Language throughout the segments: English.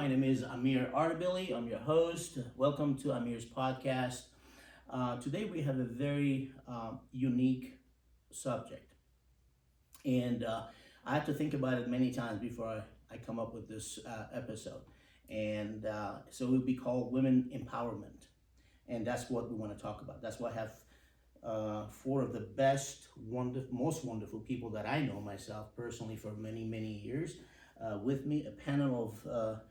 My name is Amir Artabili. I'm your host. Welcome to Amir's podcast. Today we have a very unique subject, and I had to think about it many times before I come up with this episode. And so it would be called Women Empowerment, and that's what we want to talk about. That's why I have four of the best, most wonderful people that I know myself personally for many, many years. With me, a panel of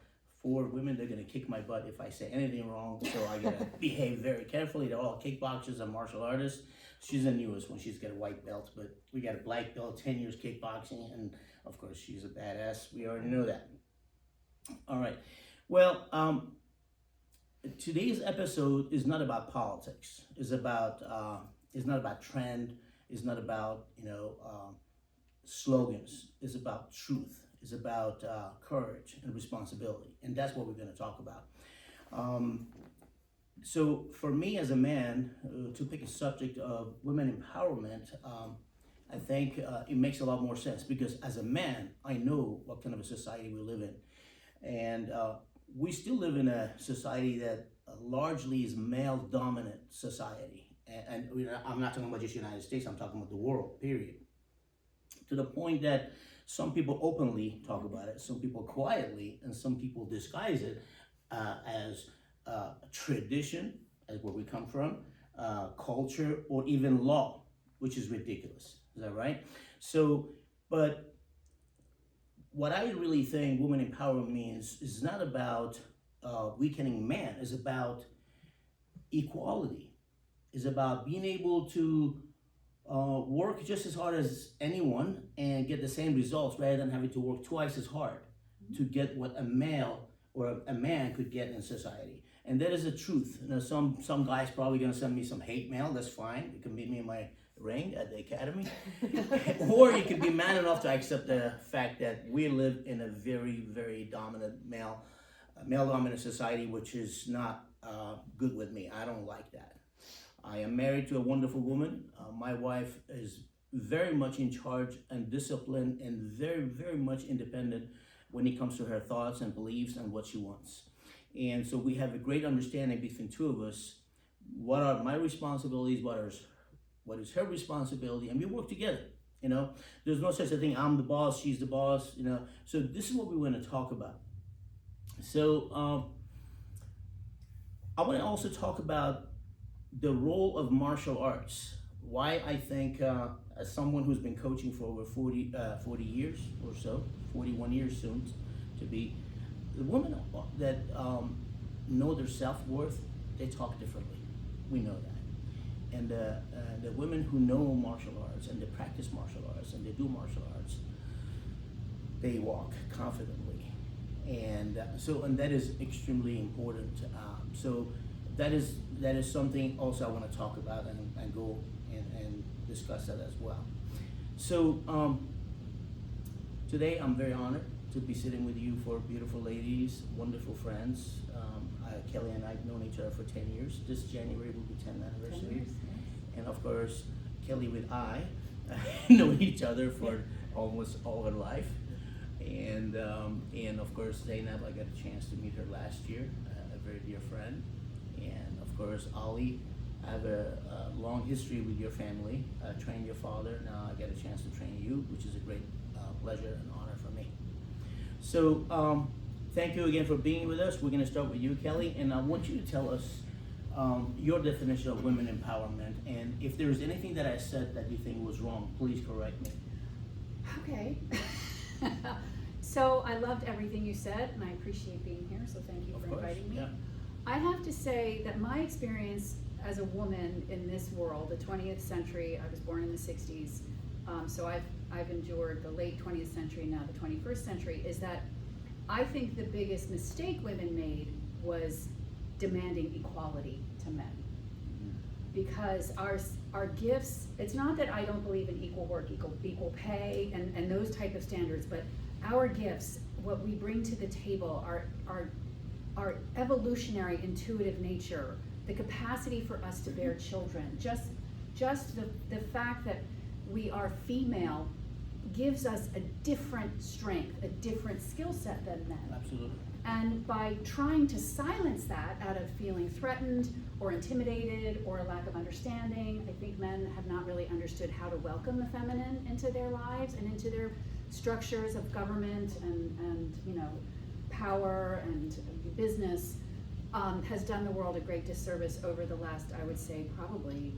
four women. They're going to kick my butt if I say anything wrong, so I got to behave very carefully. They're all kickboxers and martial artists. She's the newest one. She's got a white belt, but we got a black belt, 10 years kickboxing, and of course, she's a badass. We already know that. All right. Well, today's episode is not about politics. It's not about trend. It's not about slogans. It's about truth. It's about courage and responsibility, and that's what we're going to talk about. So for me as a man, to pick a subject of women empowerment, I think it makes a lot more sense because as a man, I know what kind of a society we live in. And we still live in a society that largely is male-dominant society. And I'm not talking about just the United States, I'm talking about the world, period. To the point that some people openly talk about it, some people quietly, and some people disguise it as tradition, as where we come from, culture, or even law, which is ridiculous. Is that right? So, but what I really think women empowerment means is not about weakening man. It's about equality. It's about being able to work just as hard as anyone and get the same results rather than having to work twice as hard to get what a male or a man could get in society. And that is the truth. Some guy's probably going to send me some hate mail. That's fine. You can meet me in my ring at the academy. Or you can be man enough to accept the fact that we live in a very, very dominant male-dominant society, which is not good with me. I don't like that. I am married to a wonderful woman. My wife is very much in charge and disciplined and very, very much independent when it comes to her thoughts and beliefs and what she wants. And so we have a great understanding between two of us. What are my responsibilities? What is her responsibility? And we work together. There's no such a thing. I'm the boss. She's the boss. So this is what we want to talk about. So I want to also talk about the role of martial arts. Why I think, as someone who's been coaching for over 40 years or so, 41 years soon to be, the women that know their self-worth, they talk differently. We know that. And the women who know martial arts and they practice martial arts and they do martial arts, they walk confidently. And and that is extremely important. So that is something also I want to talk about and go and discuss that as well. So today I'm very honored to be sitting with you four beautiful ladies, wonderful friends. Kelly and I have known each other for 10 years. This January will be 10th anniversary. 10 years, yes. And of course, Kelly with I know each other for almost all her life. And of course, Zainab, I got a chance to meet her last year, a very dear friend. And of course, Ali, I have a long history with your family. I trained your father. Now I get a chance to train you, which is a great pleasure and honor for me. So thank you again for being with us. We're going to start with you, Kelly, and I want you to tell us your definition of women empowerment. And if there's anything that I said that you think was wrong, please correct me. Okay. So I loved everything you said, and I appreciate being here, so thank you for inviting me. Yeah. I have to say that my experience as a woman in this world, the 20th century, I was born in the 60s, so I've endured the late 20th century, now the 21st century, is that I think the biggest mistake women made was demanding equality to men. Because our gifts, it's not that I don't believe in equal work, equal pay, and those type of standards, but our gifts, what we bring to the table, our evolutionary intuitive nature, the capacity for us to bear children, just the fact that we are female gives us a different strength, a different skill set than men. Absolutely. And by trying to silence that out of feeling threatened or intimidated or a lack of understanding, I think men have not really understood how to welcome the feminine into their lives and into their structures of government and power and business. Has done the world a great disservice over the last, I would say, probably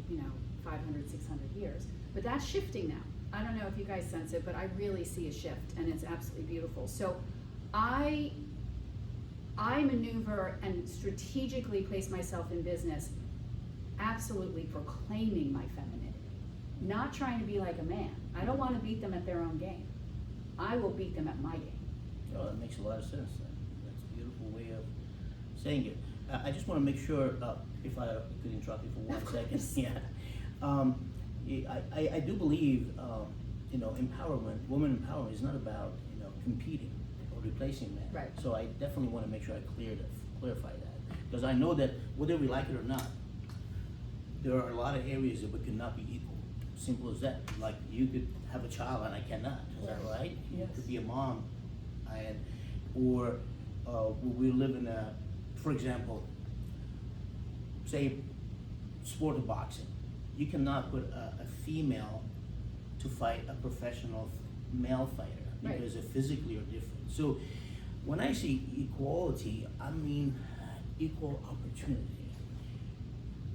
500, 600 years. But that's shifting now. I don't know if you guys sense it, but I really see a shift, and it's absolutely beautiful. So I maneuver and strategically place myself in business absolutely proclaiming my femininity, not trying to be like a man. I don't want to beat them at their own game. I will beat them at my game. Oh, that makes a lot of sense. That's a beautiful way of saying it. I just want to make sure, if I could interrupt you for 1 second. Yeah. I do believe, empowerment, women empowerment is not about, competing or replacing men. Right. So I definitely want to make sure I clarify that. Because I know that whether we like it or not, there are a lot of areas that we cannot be equal. Simple as that. Like you could have a child and I cannot. Is that right? Yes. You could be a mom, or we live in for example, say sport of boxing. You cannot put a female to fight a professional male fighter because they physically are different. So when I say equality, I mean equal opportunity.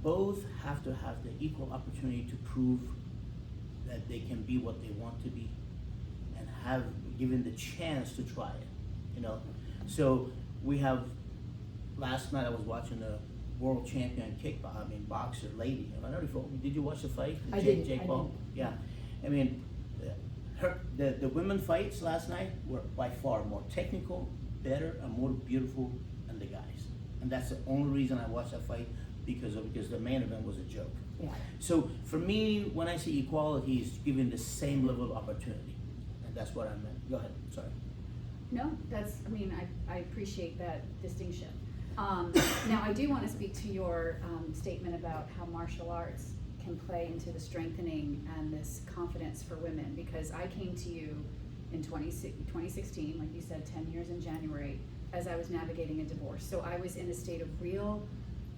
Both have to have the equal opportunity to prove that they can be what they want to be and have given the chance to try it, So we have, last night I was watching the world champion boxer lady. I don't know if did you watch the fight? I did. Jake Paul? Yeah. I mean, the women fights last night were by far more technical, better, and more beautiful than the guys. And that's the only reason I watched that fight because the main event was a joke. Yeah. So for me, when I say equality, is giving the same level of opportunity, and that's what I meant. Go ahead. Sorry. No, I appreciate that distinction. Now, I do want to speak to your statement about how martial arts can play into the strengthening and this confidence for women, because I came to you in 2016, like you said, 10 years in January, as I was navigating a divorce. So I was in a state of real,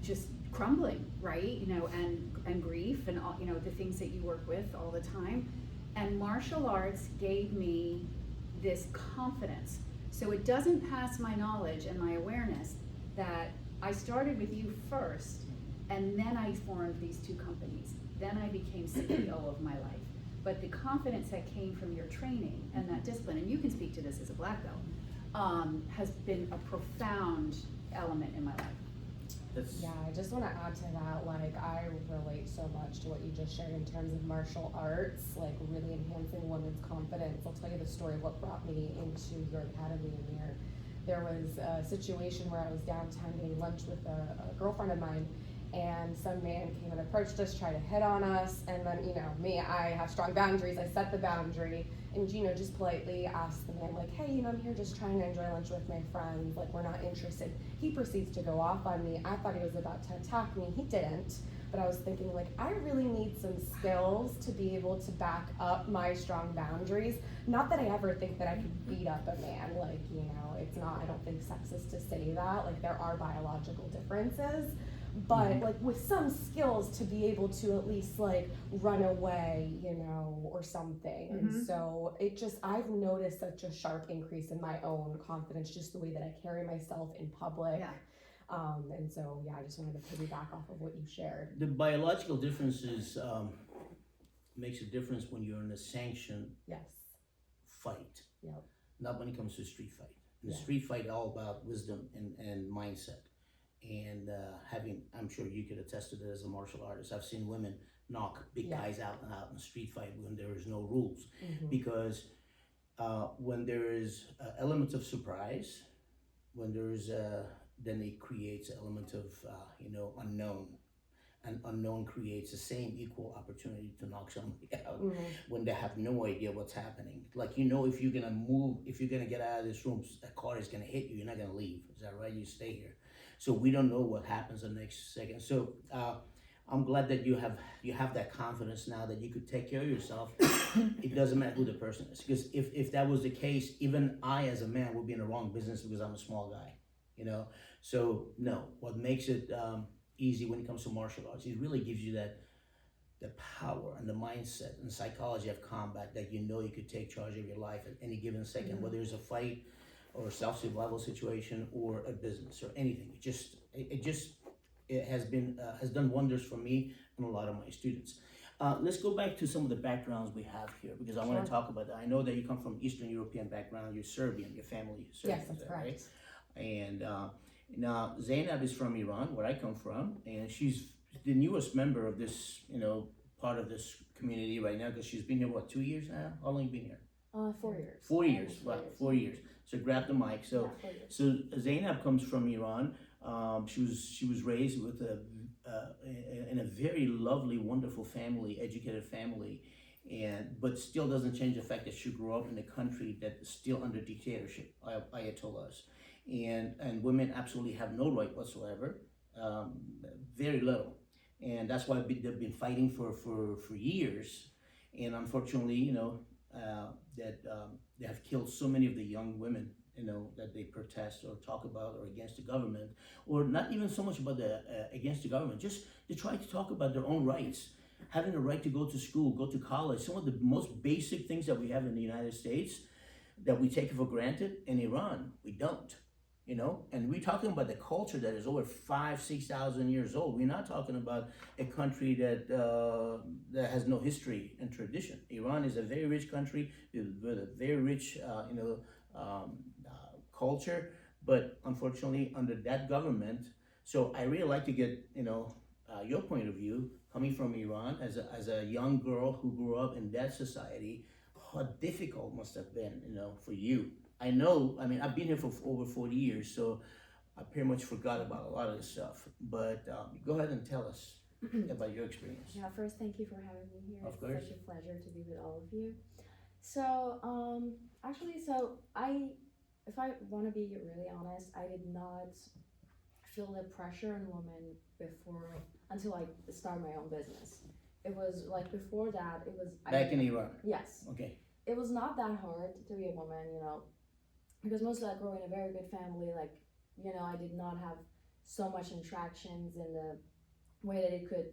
just crumbling, right? And grief and all, the things that you work with all the time. And martial arts gave me this confidence. So it doesn't pass my knowledge and my awareness that I started with you first, and then I formed these two companies. Then I became CEO of my life. But the confidence that came from your training and that discipline, and you can speak to this as a black belt, has been a profound element in my life. Yeah, I just want to add to that, like, I relate so much to what you just shared in terms of martial arts, like really enhancing women's confidence. I'll tell you the story of what brought me into your academy, Amir. There was a situation where I was downtown getting lunch with a girlfriend of mine, and some man came and approached us, tried to hit on us, and then, me, I have strong boundaries, I set the boundary, and, just politely asked the man, like, hey, I'm here just trying to enjoy lunch with my friends, like, we're not interested. He proceeds to go off on me. I thought he was about to attack me. He didn't, but I was thinking, like, I really need some skills to be able to back up my strong boundaries. Not that I ever think that I could beat up a man, like, it's not, I don't think sexist to say that, like, there are biological differences, but like with some skills to be able to at least like run away, or something. And so I've noticed such a sharp increase in my own confidence, just the way that I carry myself in public. Yeah. And so, I just wanted to piggyback off of what you shared. The biological differences makes a difference when you're in a sanctioned fight. Yep. Not when it comes to street fight. In the street fight, all about wisdom and mindset. And I'm sure you could attest to that as a martial artist. I've seen women knock big guys out in a street fight when there is no rules. Because when there is elements of surprise, when there is then it creates an element of unknown. And unknown creates the same equal opportunity to knock somebody out when they have no idea what's happening. Like, if you're gonna move, if you're gonna get out of this room, a car is gonna hit you, you're not gonna leave. Is that right? You stay here. So we don't know what happens the next second. So I'm glad that you have that confidence now that you could take care of yourself. It doesn't matter who the person is. Because if that was the case, even I as a man would be in the wrong business because I'm a small guy. you know. So no, what makes it easy when it comes to martial arts, it really gives you that the power and the mindset and psychology of combat that you know you could take charge of your life at any given second, whether it's a fight or a self-survival situation or a business or anything. It has been has done wonders for me and a lot of my students. Let's go back to some of the backgrounds we have here because I want Sure. to talk about that. I know that you come from Eastern European background. You're Serbian. Your family is Serbian. Yes, that's is that correct. right? And now Zainab is from Iran, where I come from, and she's the newest member of this, part of this community right now because she's been here, what, 2 years now? How long you been here? 4 years. 4 years. Wow, 4 years. So grab the mic. So, Yeah, 4 years. so Zainab comes from Iran. She was raised with in a very lovely, wonderful family, educated family, but still doesn't change the fact that she grew up in a country that is still under dictatorship, ayatollahs, and women absolutely have no right whatsoever, very little, and that's why they've been fighting for years, and unfortunately, that they have killed so many of the young women, that they protest or talk about or against the government, or not even so much about the against the government, just they try to talk about their own rights, having a right to go to school, go to college, some of the most basic things that we have in the United States that we take for granted. In Iran, we don't. And we're talking about the culture that is over 5,000-6,000 years old. We're not talking about a country that has no history and tradition. Iran is a very rich country with a very rich, culture, but unfortunately under that government. So I really like to get, your point of view coming from Iran as a young girl who grew up in that society. How difficult must have been, for you. I know, I've been here for over 40 years, so I pretty much forgot about a lot of this stuff. But go ahead and tell us about your experience. Yeah, first, thank you for having me here. Of It's course. such a pleasure to be with all of you. So, if I want to be really honest, I did not feel the pressure in women until I started my own business. It was like before that, it was Back in Iran. Yes, Okay. it was not that hard to be a woman, because mostly I grew in a very good family. I did not have so much interactions in the way that it could,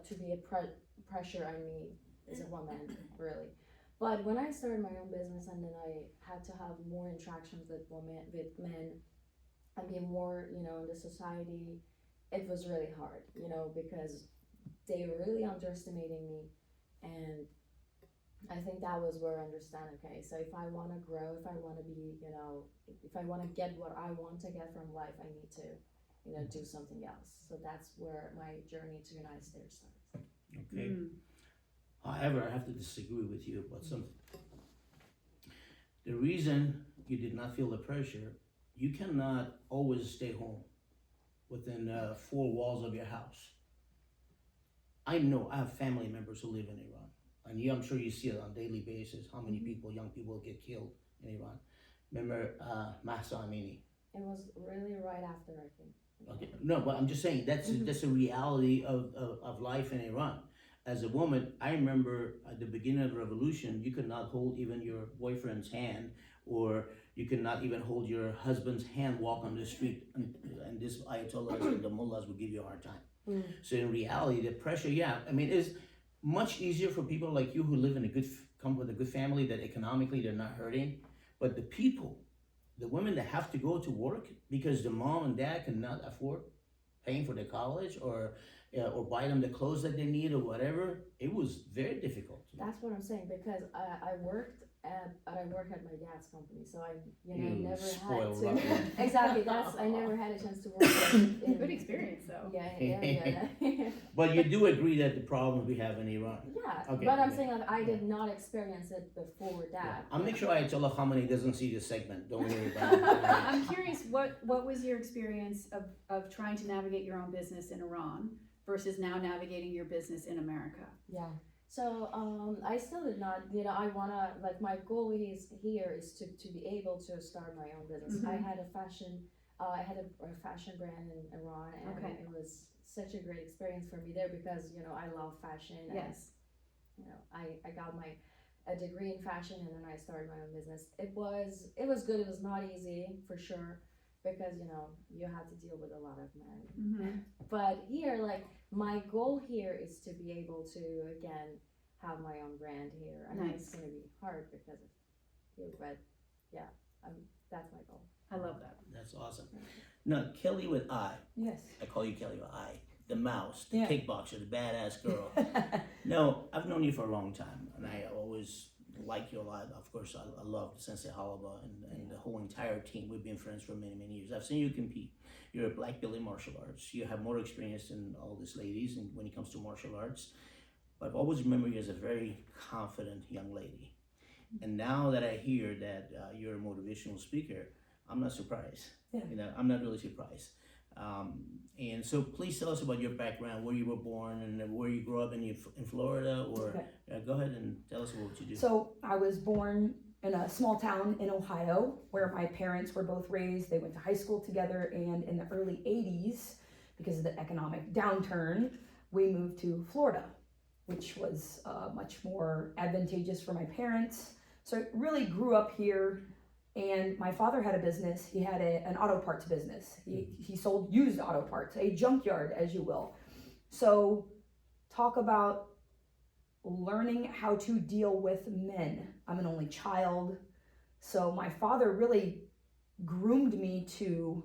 to be a pressure on me as a woman, really. But when I started my own business and then I had to have more interactions with men, and be more, in the society, it was really hard, because they were really underestimating me, and I think that was where I understand, okay, so if I want to grow, if I want to be, if I want to get what I want to get from life, I need to, do something else. So that's where my journey to the United States starts. Okay. However, I have to disagree with you about something. The reason you did not feel the pressure, you cannot always stay home within 4 walls of your house. I know I have family members who live in Iran, and I'm sure you see it on a daily basis, how many people, young people, get killed in Iran. Remember Mahsa Amini? It was really right after, I think. Okay. No, but I'm just saying that's a reality of life in Iran. As a woman, I remember at the beginning of the revolution, you could not hold even your boyfriend's hand, or you could not even hold your husband's hand, walk on the street, and this ayatollahs and the mullahs would give you a hard time. So in reality, the pressure, is much easier for people like you who live in come with a good family that economically they're not hurting, but the women that have to go to work because the mom and dad cannot afford paying for their college or buy them the clothes that they need or whatever, it was very difficult. That's what I'm saying, because I worked I work at my dad's company, so I You never spoiled had to rotten. exactly. I never had a chance to work. In, Good experience, though. Yeah. But you do agree that the problems we have in Iran. Yeah, Okay, but I'm okay. saying I did not experience it before that. I'll make sure Ayatollah Khamenei doesn't see this segment. Don't worry about it. I'm curious, what was your experience of trying to navigate your own business in Iran versus now navigating your business in America? Yeah. So I still did not, I wanna, my goal here is to be able to start my own business. Mhm. I had a fashion brand in Iran, and Okay. it was such a great experience for me there because, I love fashion. Yes. And, I got my a degree in fashion, and then I started my own business. It was good. It was not easy for sure, because you have to deal with a lot of men. Mm-hmm. But here, like, my goal here is to be able to again have my own brand here. I know it's Nice. gonna be hard because of you, but yeah, that's my goal. I love that. That's awesome. Now, Kelly with I Yes. call you Kelly with I, the mouse, the Yeah. kickboxer, the badass girl. No, I've known you for a long time, and I always like you a lot. Of course, I love Sensei Halaba and the whole entire team. We've been friends for many, many years. I've seen you compete. You're a black belt in martial arts. You have more experience than all these ladies and when it comes to martial arts. But I've always remembered you as a very confident young lady. And now that I hear that you're a motivational speaker, I'm not surprised. Yeah. I'm not really surprised. And so please tell us about your background, where you were born and where you grew up in Florida, or Okay. go ahead and tell us what you do. So I was born in a small town in Ohio where my parents were both raised. They went to high school together, and in the early 80s, because of the economic downturn, we moved to Florida, which was much more advantageous for my parents. So I really grew up here, and my father had a business. He had an auto parts business. He sold used auto parts, a junkyard, as you will. So talk about learning how to deal with men. I'm an only child, so my father really groomed me to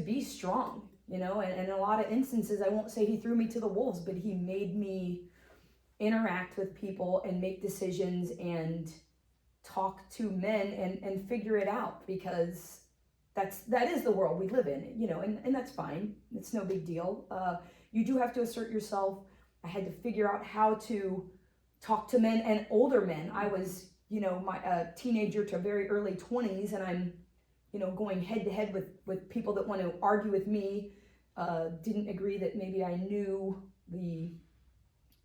be strong, and in a lot of instances, I won't say he threw me to the wolves, but he made me interact with people and make decisions and talk to men and figure it out, because that is the world we live in, and that's fine. It's no big deal. You do have to assert yourself. I had to figure out how to talk to men and older men. I was, my teenager to very early 20s, and I'm, going head to head with people that want to argue with me. Didn't agree that maybe I knew the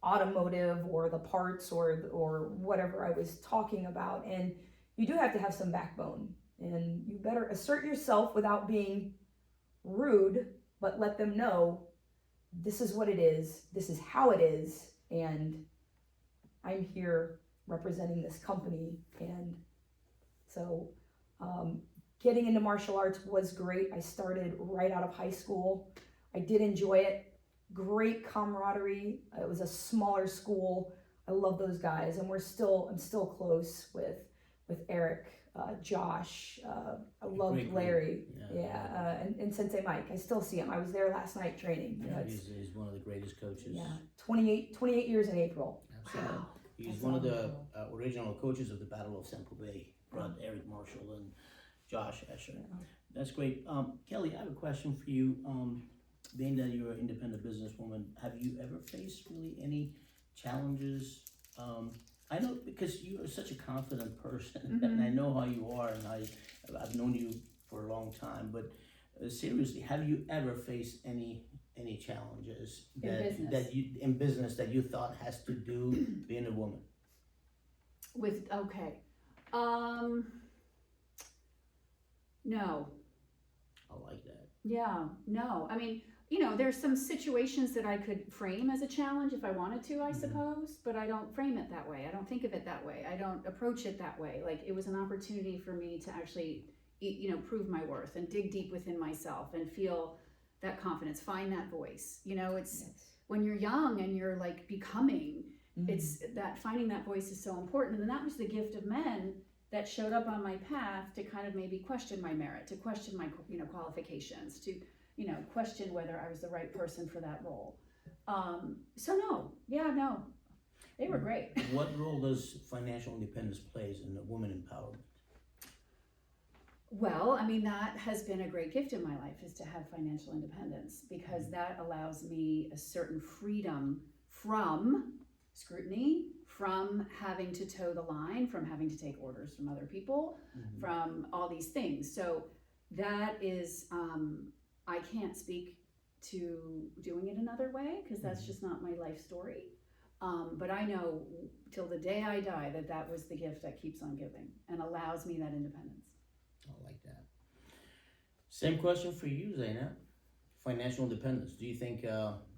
automotive or the parts or whatever I was talking about. And you do have to have some backbone, and you better assert yourself without being rude, but let them know this is what it is, this is how it is, and I'm here representing this company. And so getting into martial arts was great. I started right out of high school. I did enjoy it. Great camaraderie. It was a smaller school. I love those guys, and I'm still close with Eric, Josh. I loved Great group. Larry. Yeah. And Sensei Mike. I still see him. I was there last night training. He's one of the greatest coaches. Yeah, 28 years in April. Absolutely. Wow. He's That's one of the unbelievable. original coaches of the Battle of Sample Bay. Brought Eric Marshall and Josh Escher. Yeah. That's great. Kelly, I have a question for you. Being that you're an independent businesswoman, have you ever faced really any challenges? I know, because you are such a confident person, and I know how you are, and I've known you for a long time. But seriously, have you ever faced any challenges in business that you thought has to do being a woman? No. I like that. Yeah, no. I mean, there's some situations that I could frame as a challenge if I wanted to, I suppose, but I don't frame it that way. I don't think of it that way. I don't approach it that way. Like, it was an opportunity for me to actually, prove my worth and dig deep within myself and feel that confidence, find that voice. It's when you're young and you're like becoming, it's that finding that voice is so important. And that was the gift of men that showed up on my path to kind of maybe question my merit, to question my, qualifications, to, question whether I was the right person for that role. So no, they were great. What role does financial independence plays in woman empowerment? Well, I mean, that has been a great gift in my life, is to have financial independence, because that allows me a certain freedom from scrutiny, from having to toe the line, from having to take orders from other people, from all these things. So that is, I can't speak to doing it another way, because that's just not my life story. But I know till the day I die that was the gift that keeps on giving and allows me that independence. I like that. Same question for you, Zainab. Financial independence. Do you think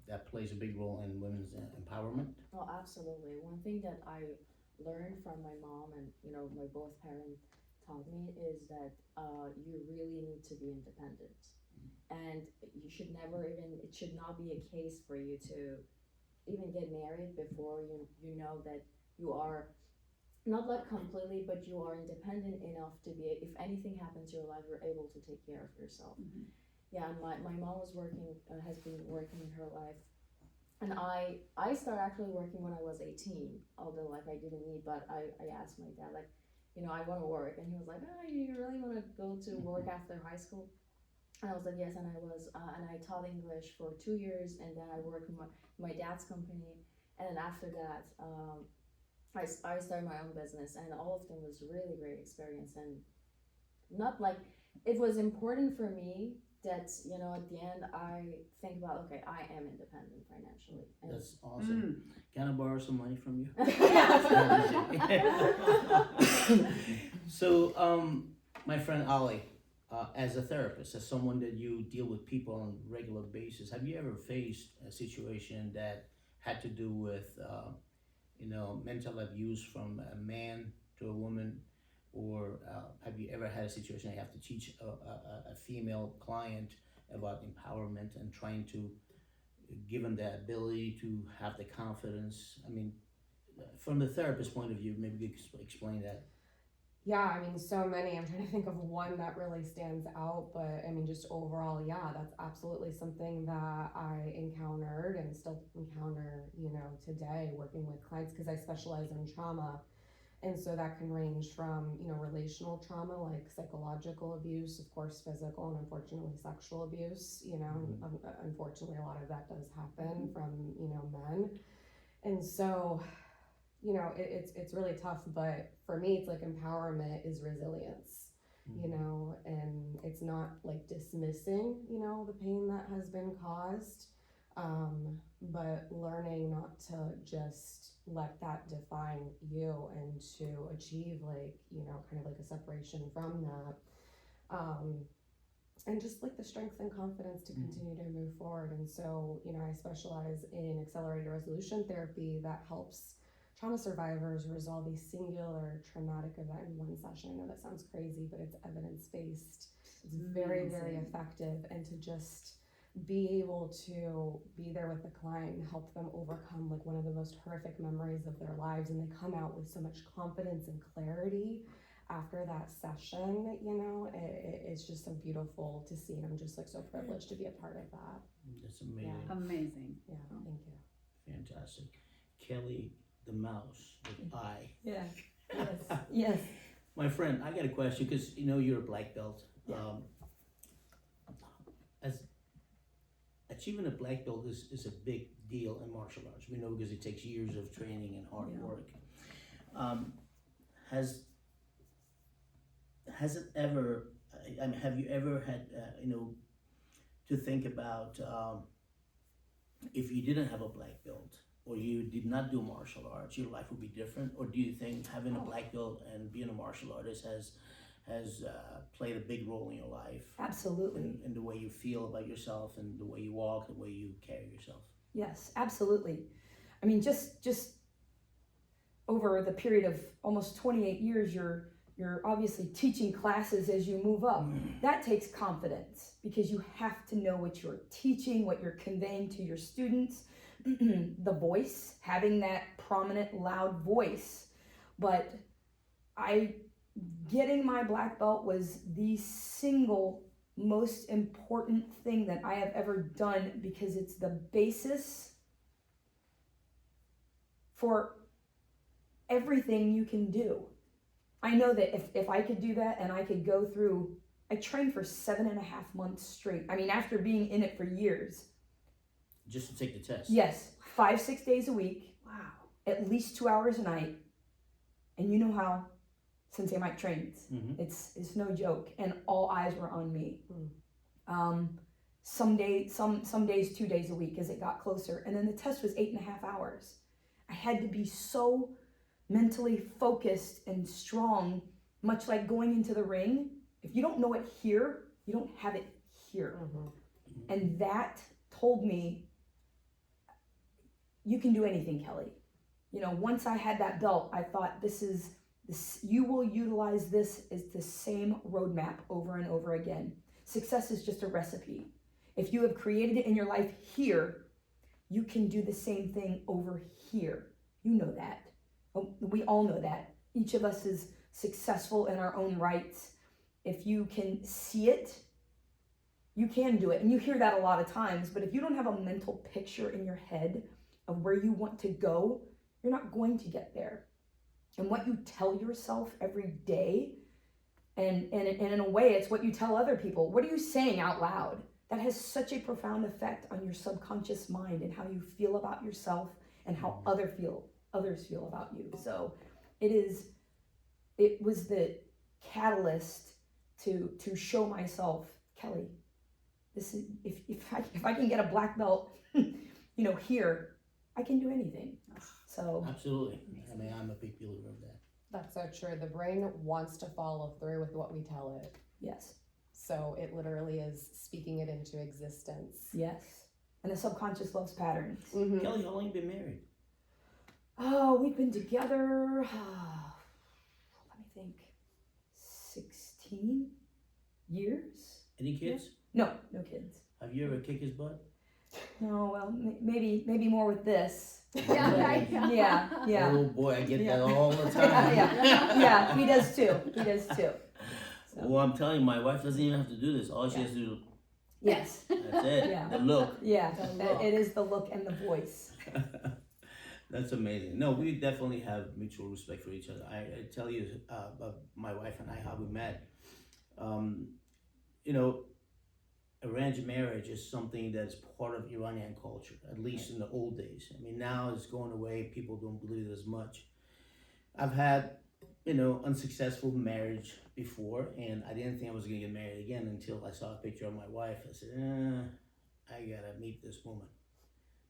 that plays a big role in women's empowerment? Oh, absolutely. One thing that I learned from my mom and my both parents taught me is that you really need to be independent, and you should never even. It should not be a case for you to even get married before you know that you are not like completely, but you are independent enough to be. If anything happens in your life, you're able to take care of yourself. Mhm. Yeah, and my mom was working, has been working in her life. And I started actually working when I was 18, although like I didn't need, but I asked my dad like, I want to work, and he was like, you really want to go to work after high school? And I was like, yes, and I was, and I taught English for 2 years, and then I worked in my dad's company, and then after that, I started my own business, and all of them was really great experience, and not like, it was important for me that, at the end I think about, okay, I am independent financially. And That's awesome. Can I borrow some money from you? So, my friend Ali, as a therapist, as someone that you deal with people on a regular basis, have you ever faced a situation that had to do with, mental abuse from a man to a woman? Or have you ever had a situation that you have to teach a female client about empowerment and trying to give them the ability to have the confidence? I mean, from the therapist point of view, maybe you could explain that. Yeah, I mean, so many. I'm trying to think of one that really stands out, but I mean, just overall, yeah, that's absolutely something that I encountered and still encounter, today working with clients, because I specialize in trauma. And so that can range from, relational trauma, like psychological abuse, of course, physical, and unfortunately sexual abuse, unfortunately, a lot of that does happen from, men. And so, it's really tough, but for me, it's like empowerment is resilience, and it's not like dismissing, the pain that has been caused, but learning not to just let that define you and to achieve kind of like a separation from that. And just like the strength and confidence to continue to move forward. And so, I specialize in accelerated resolution therapy that helps trauma survivors resolve a singular traumatic event in one session. I know that sounds crazy, but it's evidence-based. It's very, very effective. And to just be able to be there with the client and help them overcome like one of the most horrific memories of their lives, and they come out with so much confidence and clarity after that session, it's just so beautiful to see, and I'm just like so privileged to be a part of that. That's amazing. Yeah. Amazing. Yeah, thank you. Fantastic. Kelly the mouse with I. Yeah. Yes. Yes. My friend, I got a question because you're a black belt. Yeah. As achieving a black belt is a big deal in martial arts. We know because it takes years of training and hard work. Has it ever? I mean, have you ever had to think about if you didn't have a black belt or you did not do martial arts, your life would be different? Or do you think having a black belt and being a martial artist has played a big role in your life? Absolutely. In the way you feel about yourself and the way you walk, the way you carry yourself? Yes, absolutely. I mean, just over the period of almost 28 years, you're obviously teaching classes as you move up. That takes confidence because you have to know what you're teaching, what you're conveying to your students. The voice, having that prominent, loud voice. But getting my black belt was the single most important thing that I have ever done because it's the basis for everything you can do. I know that if I could do that and I could go through, I trained for 7.5 months straight. I mean, after being in it for years. Just to take the test? Yes, 5-6 days a week. Wow. At least 2 hours a night. And you know how Sensei Mike trains. It's no joke. And all eyes were on me. Some days 2 days a week as it got closer. And then the test was 8.5 hours. I had to be so mentally focused and strong, much like going into the ring. If you don't know it here, you don't have it here. And that told me you can do anything, Kelly. You know, once I had that belt, I thought this, you will utilize this as the same roadmap over and over again. Success is just a recipe. If you have created it in your life here, you can do the same thing over here. You know that. We all know that. Each of us is successful in our own rights. If you can see it, you can do it. And you hear that a lot of times, but if you don't have a mental picture in your head of where you want to go, you're not going to get there. And what you tell yourself every day, and in a way, it's what you tell other people. What are you saying out loud? That has such a profound effect on your subconscious mind and how you feel about yourself and how others feel about you. So it was the catalyst to show myself, Kelly, this is, if I can get a black belt, here, I can do anything. So Absolutely. I mean, I'm a big believer of that. That's so true. The brain wants to follow through with what we tell it. yes, So it literally is speaking it into existence. yes. And the subconscious loves patterns. Mm-hmm. Kelly, how long you been married? Oh, we've been together, let me think, 16 years? Any kids? No kids. Have you ever kicked his butt? No, well, maybe more with this. Yeah. Yeah. Oh boy, I get Yeah. that all the time. Yeah, he does too. So, Well, I'm telling you, my wife doesn't even have to do this. All she has to do, yes, that's it. Yeah. The look. yeah, The look. it is the look and the voice. That's amazing. No, we definitely have mutual respect for each other. I tell you about my wife and I, how we met. Arranged marriage is something that's part of Iranian culture, at least in the old days. I mean, now it's going away. People don't believe it as much. I've had, unsuccessful marriage before, and I didn't think I was going to get married again until I saw a picture of my wife. I said, I got to meet this woman.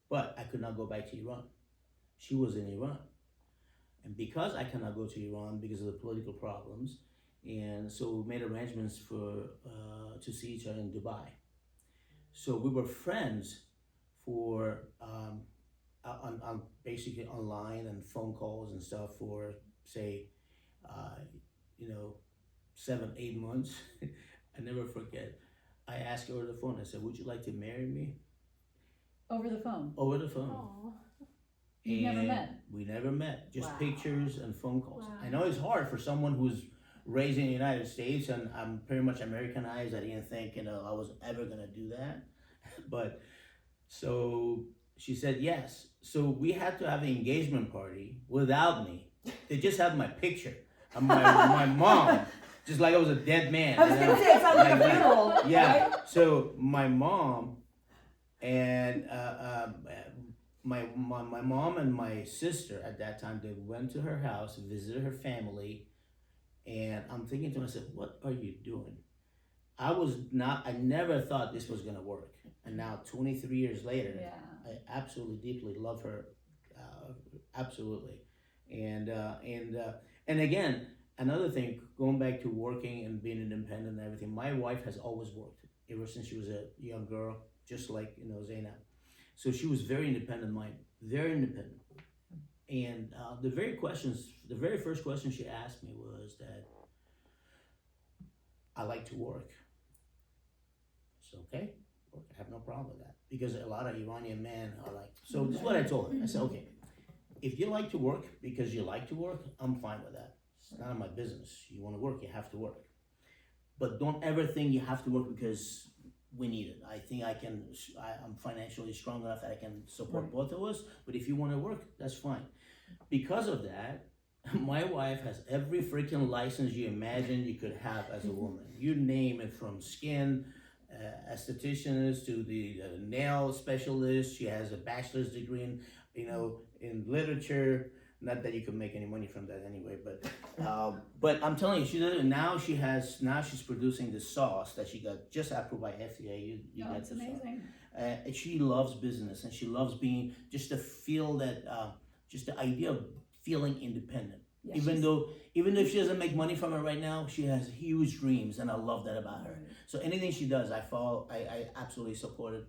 But I could not go back to Iran. She was in Iran. And because I cannot go to Iran because of the political problems, and so we made arrangements to see each other in Dubai. So we were friends for on basically online and phone calls and stuff for say 7-8 months. I never forget. I asked her over the phone. I said, "Would you like to marry me?" Over the phone. Over the phone. Aw. You never And met? We never met. Just Wow. pictures and phone calls. Wow. I know it's hard for someone who's raised in the United States, and I'm pretty much Americanized. I didn't think I was ever gonna do that, but so she said yes. So we had to have an engagement party without me. They just had my picture of my mom, just like I was a dead man. I was gonna say, it sounds like a that. funeral. Yeah. Right? So my mom and my mom and my sister at that time, they went to her house, visited her family, and I'm thinking to myself, what are you doing? I never thought this was gonna work. And now 23 years later, Yeah. I absolutely deeply love her, absolutely. And again, another thing, going back to working and being independent and everything, my wife has always worked ever since she was a young girl, just like Zainab. So she was very independent, very independent. And the very first question she asked me was that I like to work. So okay, I have no problem with that, because a lot of Iranian men are like. So this is what I told her. I said, okay, if you like to work because you like to work, I'm fine with that. It's none of my business. You want to work, you have to work. But don't ever think you have to work because we need it. I think I'm financially strong enough that I can support both of us. But if you want to work, that's fine. Because of that, my wife has every freaking license you imagine you could have as a woman. You name it, from skin estheticians to the nail specialist. She has a bachelor's degree in literature. Not that you can make any money from that anyway, but I'm telling you, she does it now. She's producing the sauce that she got just approved by FDA. You got It's the sauce. amazing. She loves business, and she loves being just to feel that, just the idea of feeling independent. Yeah, even she's- though if she doesn't make money from it right now, she has huge dreams, and I love that about her. So anything she does, I follow. I absolutely support it,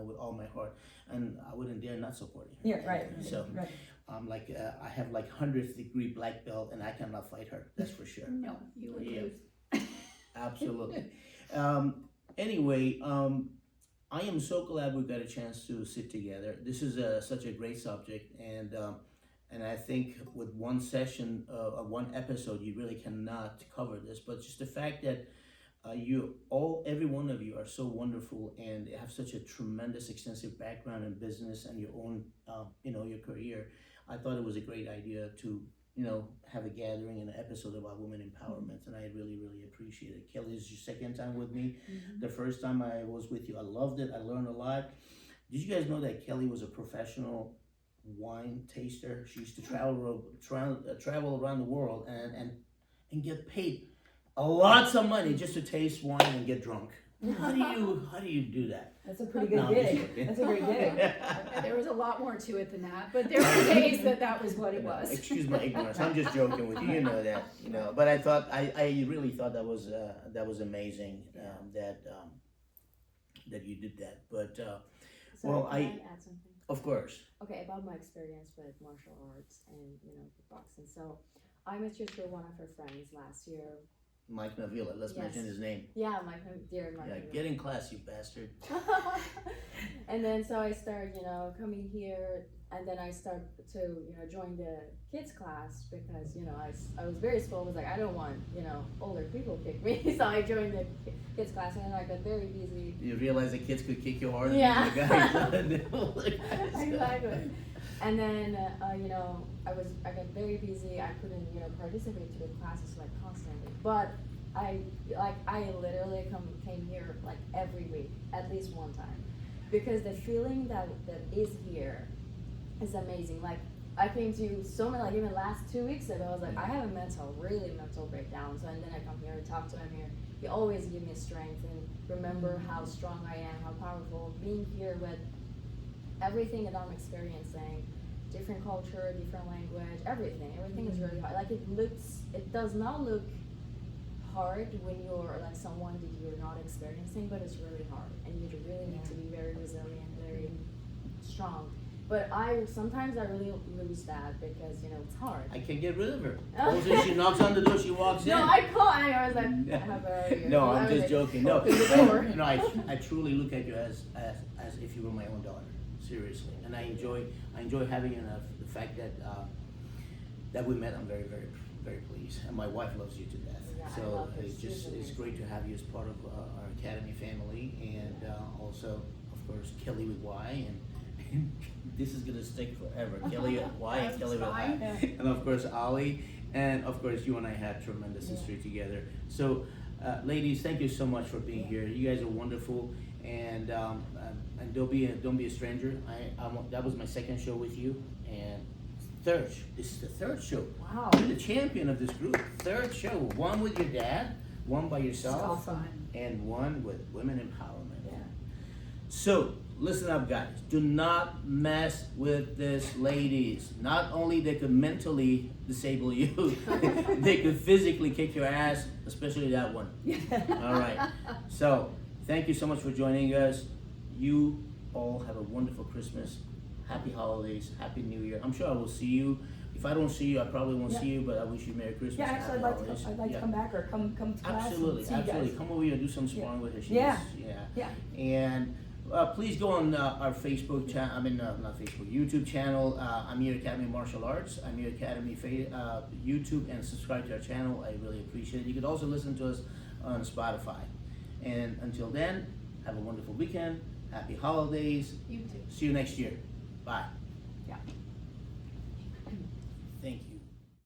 with all my heart, and I wouldn't dare not support it. Yeah, right. So right. I'm like, I have like 100th degree black belt, and I cannot fight her. That's for sure. No, you would Yeah. lose. Absolutely. Anyway, I am so glad we got a chance to sit together. This is such a great subject, and I think with one session, one episode, you really cannot cover this. But just the fact that every one of you are so wonderful and have such a tremendous, extensive background in business and your own, your career. I thought it was a great idea to, have a gathering and an episode about women empowerment, and I really, really appreciate it. Kelly, this is your second time with me. The first time I was with you, I loved it. I learned a lot. Did you guys know that Kelly was a professional wine taster? She used to travel around the world and get paid lots of money just to taste wine and get drunk. How do you do that? That's a pretty good No, I'm just gig. joking. That's a great gig. There was a lot more to it than that, but there were days that was what it was. Excuse my ignorance. I'm just joking with you. You know that. But I thought I really thought that was amazing that you did that. But So Well, can I add something? of course, Okay, about my experience with martial arts and boxing. So I met you through one of her friends last year. Mike Navila. Let's Yes. mention his name. Yeah, my dear Mike. Yeah, get in class, you bastard. And then so I started, coming here, and then I started to, join the kids class because, I was very small. I was like, I don't want, older people kick me. So I joined the kids class, and then I got very busy. You realize the kids could kick you harder Yeah. than the guys. Exactly. And then, I got very busy. I couldn't, participate to the classes like constantly. But I literally came here like every week, at least one time, because the feeling that is here is amazing. Like I came to you so many, like even last 2 weeks ago, I was like, I have a really mental breakdown. So and then I come here and talk to Amir. He always give me strength and remember how strong I am, how powerful. Being here with everything that I'm experiencing, different culture, different language, everything is really hard. Like it does not look hard when you're like someone that you're not experiencing, but it's really hard, and you really need to be very resilient, very strong. But sometimes I really lose that because it's hard. I can't get rid of her. Also, she knocks on the door, she walks in. No, I was like, how are you? No, I I'm was just like, joking. No, open the door. I truly look at you as if you were my own daughter, seriously. And I enjoy having you. And the fact that we met, I'm very, very, very pleased. And my wife loves you to death. Yeah, I So love her. it's She's amazing. great to have you as part of our academy family, and also, of course, Kelly with Y, and this is gonna stick forever. Kelly with Y and Kelly with I, and of course Ali, and of course you and I had tremendous history together. So, ladies, thank you so much for being here. You guys are wonderful, and don't be a stranger. That was my second show with you, and this is the third show. Wow. You're the champion of this group. Third show. One with your dad, one by yourself, and one with women empowerment. Yeah. So listen up, guys. Do not mess with this, ladies. Not only they could mentally disable you, they could physically kick your ass, especially that one. All right. So thank you so much for joining us. You all have a wonderful Christmas. Happy holidays, Happy New Year. I'm sure I will see you. If I don't see you, I probably won't see you, but I wish you Merry Christmas. Yeah, and actually, Happy holidays. I'd like to come back or come to class Absolutely, and see you absolutely. guys. Come over here and do some sparring with her. Yeah. Yeah. Yeah. And please go on our Facebook channel. Not Facebook, YouTube channel. Amir Academy Martial Arts. Amir Academy YouTube, and subscribe to our channel. I really appreciate it. You could also listen to us on Spotify. And until then, have a wonderful weekend. Happy holidays. You too. See you next year. Bye.